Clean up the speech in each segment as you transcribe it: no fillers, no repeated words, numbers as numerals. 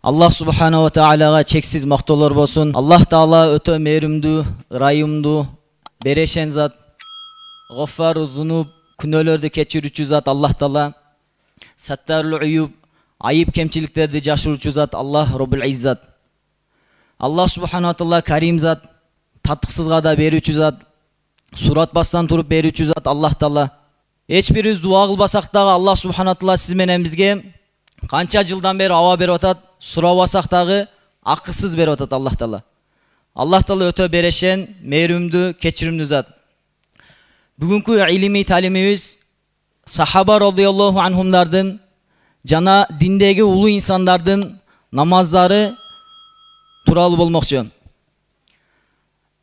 Allah subhanahu wa ta'alaga çeksiz maqtolar bolsun. Allah Taala ötö mehrimdүү, ырайымдуу, берешен зат, Gaffaruz zunub, күнөөлөрдү кечирүүчү зат Allah Taala. Sattarul uyub, ayıp kemçiliklerdi jaşırıcı zat Allah Rabbul İzzat. Allah subhanahu wa ta'ala karim zat, tattıksızga da berүүчү zat, surat bastan turup berүүчү zat Allah Taala. Hiç birimiz dua kılbasak dağı Allah subhanahu wa ta'ala siz menen bizge kança жылдан beri ава берип атат, сурабасак дагы акысыз берип атат Allah Taala. Allah Taala ötö beрешен, мээримдүү, кечиримдүү zat. Бүгүнкү илимий талимибиз Sahaba radıyallahu anhumlardan, jana dindegi ulu insanlardan namazları turalı bolmokçu.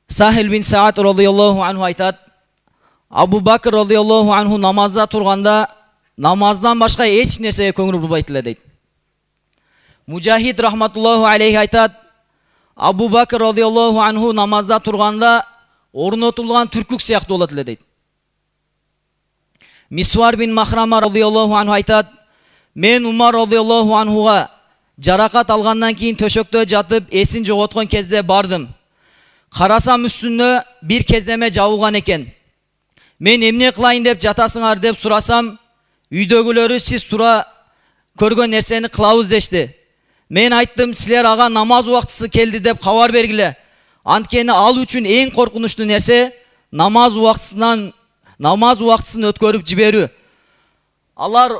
Sahil bin Sa'd radıyallahu anhu aytat, Abu Bakr radıyallahu anhu namazda turganda namazdan başka hiç nerseye köңүл бурбайт deydi. Mujahid rahmatullahu aleyhi aytat, Abu Bakr radıyallahu anhu namazda turganda ornotulgan türkük siyaqtı bolat deydi. Misvar bin Mahrama radıyallahu anhu aytat, men Umar radıyallahu anhuga jarakat algandan keyin töşöktө jatıp esin jogotkon кезде bardım. Karasam üstünde bir kezdeme jabılgan eken. Men emne kılayın dep jatasыңар dep surasam, үйдөгүлөрү siz тура көргөн нерсени кылабыз дешти. Men ayттым, силер ага намаз убактысы келди деп кабар бергиле. Анткени ал үчүн эң коркунучтуу нерсе намаз убактысын өткөрүп жиберүү. Алар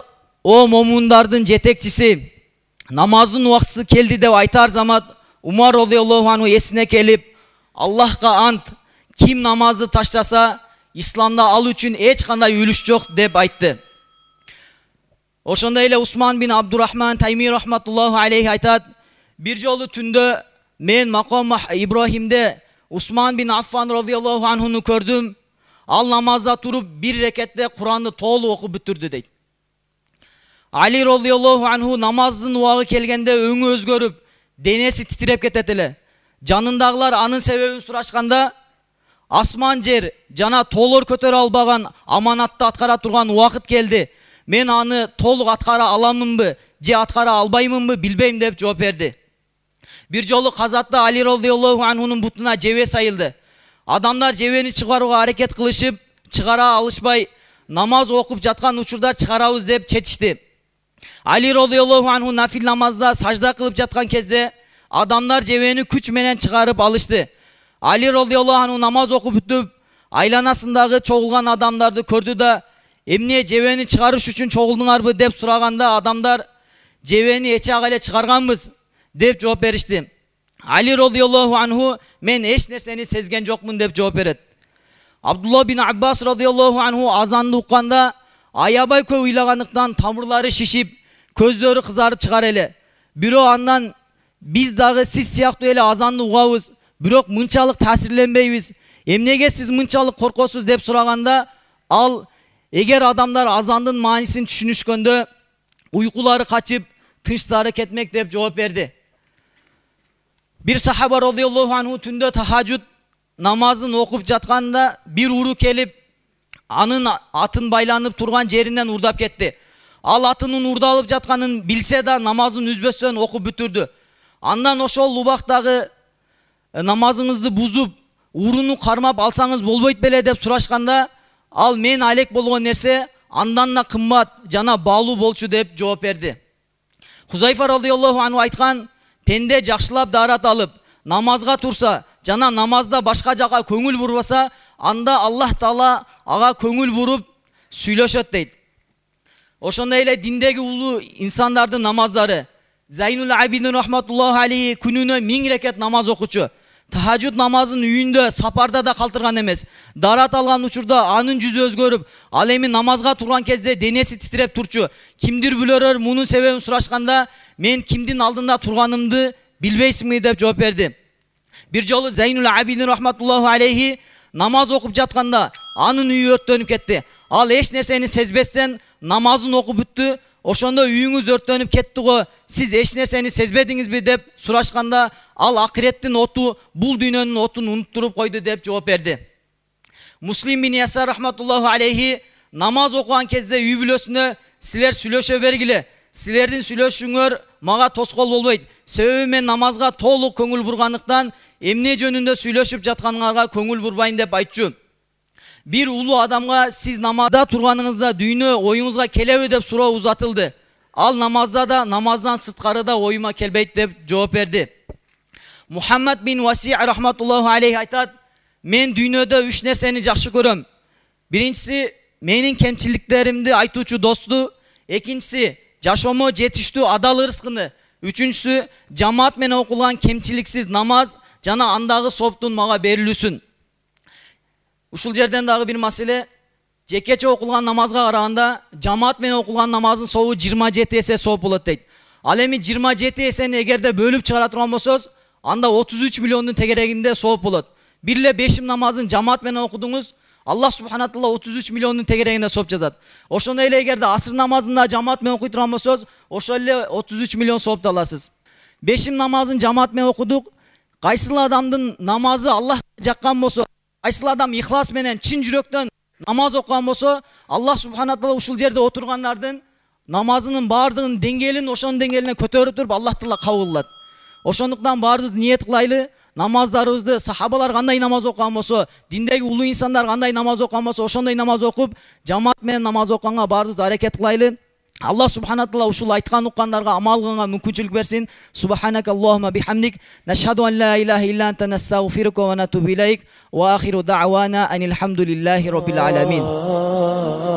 о момундардын жетекчиси намаздын убактысы келди деп айтар замат Умар радıyallahu anhu эсине келип, Аллахка ант, ким намазды таштаса исламда ал үчүн эч кандай үлүш жок деп айтты. Ошондой эле Усман bin Abdurrahman Taymi rahmatullahu aleyhi aytat, bir жолу түндө мен Маком Ибрахимде Усман bin Affan radıyallahu anhuну көрдүм. Al namazda turup bir rekette Kur'an'ı toğlu okup bütürdü deydi. Ali radıyallahu anhu namazdın uağı kelgende öňü özgörüp, denesi titirep ketetile. Janındagılar anın sebebini suraşkanda, asman jer jana toolor көтөрө албаган аманатты аткара турган убакыт келди. Men аны толук аткара аламынбы, же аткара албаймынбы билбейм деп жооп берди. Bir жолу казатта Ali radıyallahu anhunun butuna жебе сайылды. Adamlar ceveni çıkarığa hareket kılışıp çıkara alışbay namaz okup жаткан учурда çıkarabız dep çetişti. Ali radıyallahu anhu nafil namazda sajda kılıp жаткан кезде adamlar ceveni күч менен çıkarıp alıştı. Ali radıyallahu anhu namaz okup бүтүп айланасындагы чогулган adamlardı көрдü da emne ceveni çıkarış üçün çogulduңарбы dep suraganda adamlar ceveni eçe ele çıkarганбыз dep жооп berişti. Ali radıyallahu anhu men eç nerseni sezgen jokmun dep жооп берет. Abdullah bin Abbas radıyallahu anhu azanды укканда аябай көп ыйлагандыктан тамырлары шишип, көздөрү кызарып чыгар эле. Бирок андан биз дагы сиз сыяктуу эле азанды угабыз, бирок мынчалык таасирленбейбиз. Эмнеге сиз мынчалык коркосуз деп сураганда, ал эгер адамдар азандын маанисин түшүнүшкөндө уйкулары качып, тынчтары кетмек деп жооп берди. Bir sahaba radıyallahu anhu түндө tahajjud namazын okup жатканда bir uru kelip anın atın baylanıp turgan jerinden urdap ketти. Al atının urdalып жатканын bilse da namazın üzbөстөн okup бүтүrdü. Andan ошол убактагы namazыңызды бузуп, уруну кармап алсаңыз болбойт беле деп сурашканда, al men алек болгон нерсе андан да кымбат жана баалуу болчу деп жооп берди. Huzayfa radıyallahu anhu ayткан, pende жакшылап дарат алып, намазга турса, жана намазда башка жака көңүл бурбаса, анда Аллах Таала ага көңүл буруп сүйлөшөт дейт. Ошондой эле диндеги улуу инсандардын намаздары. Зайнул Абидин rahmatullahu aleyhi күнүнө 1000 рекет намаз окучу. Tahajjud namazын үйүндө, сапарда да калтырган эмес. Дарат алган учурда анын жүзү өзгөрүп, ал эми намазга турган кезде денеси титиреп турчу. Кимдир билөрөр мунун себебин сурашканда, мен кимдин алдында турганымды билбейсиңби деп жооп берди. Bir жолу Зайнул Абидин rahmatullahu aleyhi намаз окуп жатканда анын үйү өрттөнүп кетти. Ал эч нерсени сезбестен намазын окуп бүттү. Ошондо үйүңүз өрттөнүп кетти го, сиз эч нерсени сезбедиңизби деп сурашканда, ал акыреттин оту бул дүйнөнүн отун унуттуруп койду деп жооп берди. Муслим bin Yasar rahmatullahu aleyhi namaz окуган кезде үй бүлөсүнө силер сүйлөшө бергиле. силердин сүйлөшүүңөр мага тоскоол болбойт. Себеби мен намазга толук көңүл бургандыктан эмне жөнүндө сүйлөшүп жатканыңарга көңүл бурбайм деп айтчу. Бир улуу адамга сиз намазда турганыңызда дүйнө оюңузга келеби деп суроо узатылды. Ал намазда да намаздан сырткары да оюма келбейт деп жооп берди. Мухаммад бин Васи рахматуллаху алейхи айтат: мен дүйнөдө 3 нерсени жакшы көрөм. Биринчиси менин кемчиликтеримди айтуучу досту, экинчиси жашомо жетиштүү адал ырыскыны, үчүнчүсү жамаат менен окулган кемчиликсиз намаз жана андагы сооптун мага берилүүсүн. Ушул жерден дагы бир маселе, жекече окулган намазга караганда жамаат менен окулган намаздын сообу 27 эсе сооп болот дейт. Ал эми 27 эсени эгерде бөлүп чыгара турган болсоз, анда 33 миллиондун тегерегинде сооп болот. Бир эле бешим намазын жамаат менен окудуңуз, Аллах субхана тағала 33 миллиондун тегерегинде сооп жазат. Ошондой эле эгерде асыр намазында жамаат менен окуй турган болсоз, ошол эле 33 миллион соопту аласыз. Бешим намазын жамаат менен окудук. Кайсыл адамдын намазы Аллах жаккан болсо, кайсыл адам ихлас менен чын жүрөктөн намаз окуган болсо, Аллах субхана тағала ушул жерде отургандардын намазынын баардыгын деңгээлин ошонун деңгээлине көтөрүп туруп Аллах Таала кабыл кылат. Ошондуктан баарыбыз ниет кылайлы, намаздарыбызды сахабалар кандай намаз окуган болсо, диндеги улуу инсандар кандай намаз окуган болсо, ошондой намаз окуп, жамаат менен намаз окуганга баарыбыз аракет кылайлы. Аллах субхана тағала ушул айткан уккандарга амал кылганга мүмкүнчүлүк берсин. Субханака Аллахумма бихамдик, нашхаду ан ла илаха илля анта, настагфирука ва натубу илейк, ва ахиру даъвана анил хамдулиллахи rabbil alamin.